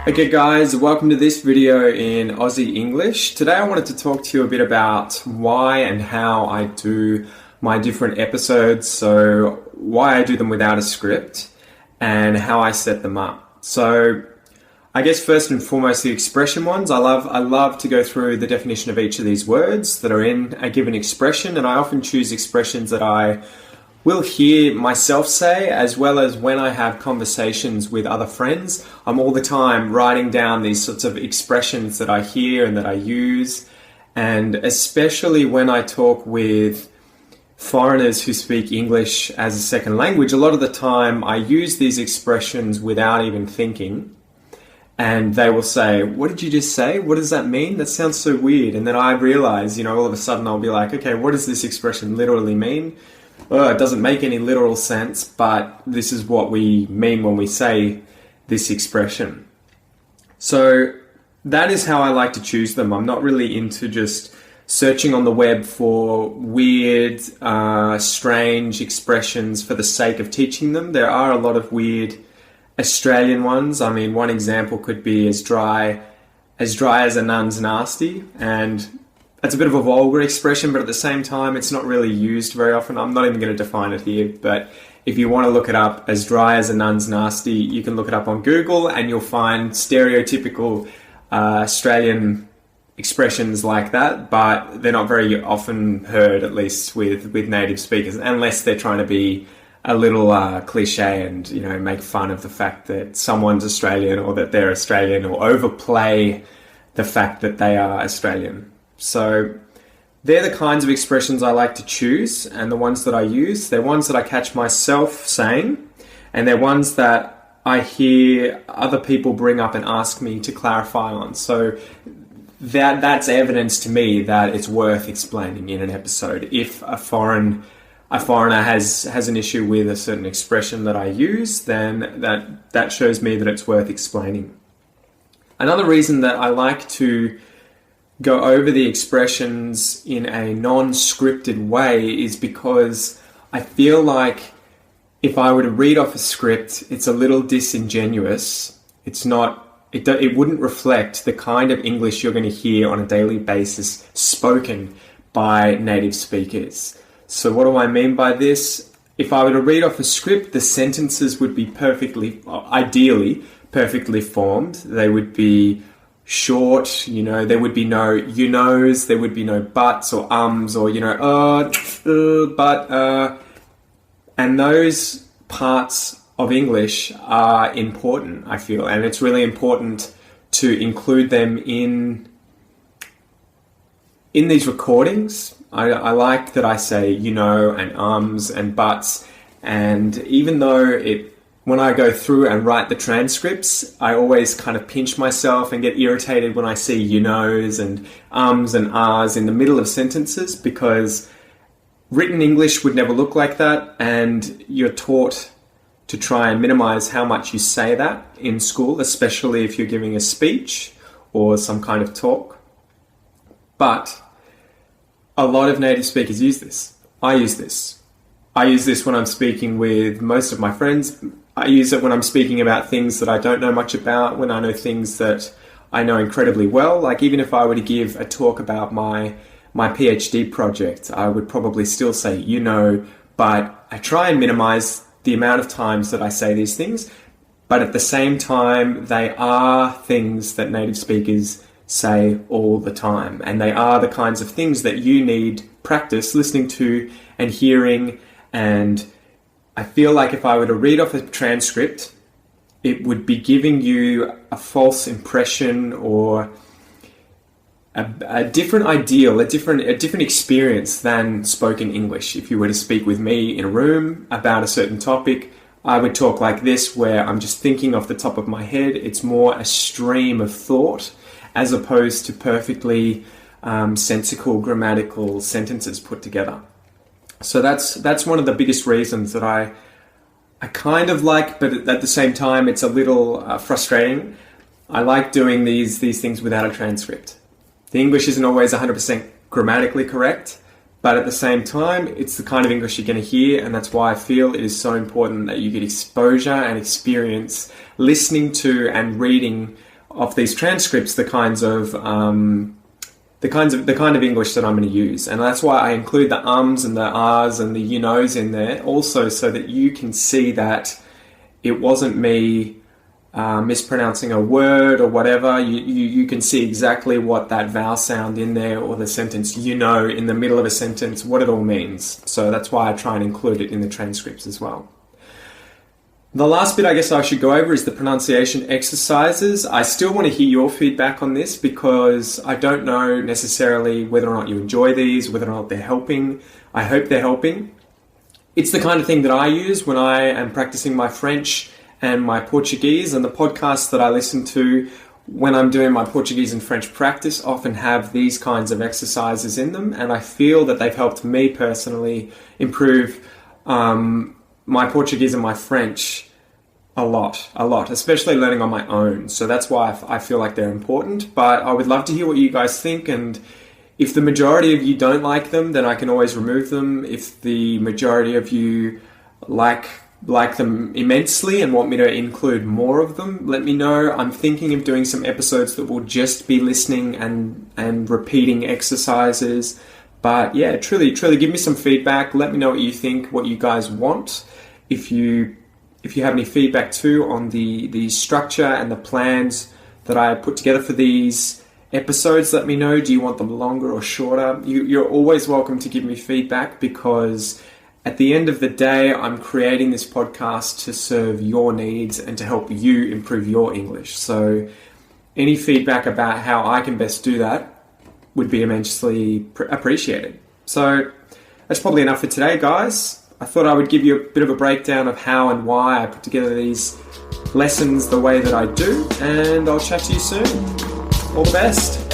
Okay guys, welcome to this video in Aussie English. Today I wanted to talk to you a bit about why and how I do my different episodes, so why I do them without a script and how I set them up. So I guess first and foremost the expression ones. I love to go through the definition of each of these words that are in a given expression, and I often choose expressions that I will hear myself say, as well as when I have conversations with other friends. I'm all the time writing down these sorts of expressions that I hear and that I use, and especially when I talk with foreigners who speak English as a second language, a lot of the time I use these expressions without even thinking, and they will say, "What did you just say? What does that mean? That sounds so weird." And then I realize, all of a sudden I'll be like, okay, what does this expression literally mean? Oh, it doesn't make any literal sense, but this is what we mean when we say this expression. So that is how I like to choose them. I'm not really into just searching on the web for weird, strange expressions for the sake of teaching them. There are a lot of weird Australian ones. I mean, one example could be as dry as a nun's nasty, and that's a bit of a vulgar expression, but at the same time, it's not really used very often. I'm not even going to define it here, but if you want to look it up, as dry as a nun's nasty, you can look it up on Google and you'll find stereotypical Australian expressions like that, but they're not very often heard, at least with native speakers, unless they're trying to be a little cliche and, make fun of the fact that someone's Australian or that they're Australian, or overplay the fact that they are Australian. So they're the kinds of expressions I like to choose, and the ones that I use, they're ones that I catch myself saying, and they're ones that I hear other people bring up and ask me to clarify on. So that's evidence to me that it's worth explaining in an episode. If a foreigner has an issue with a certain expression that I use, then that shows me that it's worth explaining. Another reason that I like to go over the expressions in a non-scripted way is because I feel like if I were to read off a script, it's a little disingenuous. It wouldn't reflect the kind of English you're going to hear on a daily basis spoken by native speakers. So what do I mean by this? If I were to read off a script, the sentences would be ideally perfectly formed. They would be short, there would be no you-knows, there would be no buts or ums or, but, and those parts of English are important, I feel, and it's really important to include them in these recordings. I like that I say, and ums and buts, and even though when I go through and write the transcripts, I always kind of pinch myself and get irritated when I see you-knows and ums and ahs in the middle of sentences, because written English would never look like that, and you're taught to try and minimize how much you say that in school, especially if you're giving a speech or some kind of talk. But a lot of native speakers use this. I use this. I use this when I'm speaking with most of my friends. I use it when I'm speaking about things that I don't know much about, when I know things that I know incredibly well. Like even if I were to give a talk about my PhD project, I would probably still say, but I try and minimize the amount of times that I say these things. But at the same time, they are things that native speakers say all the time. And they are the kinds of things that you need practice listening to and hearing. And I feel like if I were to read off a transcript, it would be giving you a false impression or a different ideal, a different experience than spoken English. If you were to speak with me in a room about a certain topic, I would talk like this, where I'm just thinking off the top of my head. It's more a stream of thought as opposed to perfectly sensical grammatical sentences put together. So that's one of the biggest reasons that I kind of like, but at the same time it's a little frustrating. I like doing these things without a transcript. The English isn't always 100% grammatically correct, But at the same time, it's the kind of English you're going to hear, and that's why I feel it is so important that you get exposure and experience listening to and reading of these transcripts, the kind of English that I'm going to use. And that's why I include the ums and the ahs and the you knows in there also, so that you can see that it wasn't me mispronouncing a word or whatever. You can see exactly what that vowel sound in there or the sentence, in the middle of a sentence, what it all means. So that's why I try and include it in the transcripts as well. The last bit I guess I should go over is the pronunciation exercises. I still want to hear your feedback on this because I don't know necessarily whether or not you enjoy these, whether or not they're helping. I hope they're helping. It's the kind of thing that I use when I am practicing my French and my Portuguese, and the podcasts that I listen to when I'm doing my Portuguese and French practice often have these kinds of exercises in them, and I feel that they've helped me personally improve my Portuguese and my French a lot, especially learning on my own. So that's why I feel like they're important, but I would love to hear what you guys think, and if the majority of you don't like them, then I can always remove them. If the majority of you like them immensely and want me to include more of them, let me know. I'm thinking of doing some episodes that will just be listening and repeating exercises. But yeah, truly give me some feedback. Let me know what you think, what you guys want. If you have any feedback too on the structure and the plans that I put together for these episodes, let me know. Do you want them longer or shorter? You're always welcome to give me feedback, because at the end of the day, I'm creating this podcast to serve your needs and to help you improve your English. So any feedback about how I can best do that would be immensely appreciated. So that's probably enough for today, guys. I thought I would give you a bit of a breakdown of how and why I put together these lessons the way that I do, and I'll chat to you soon. All the best.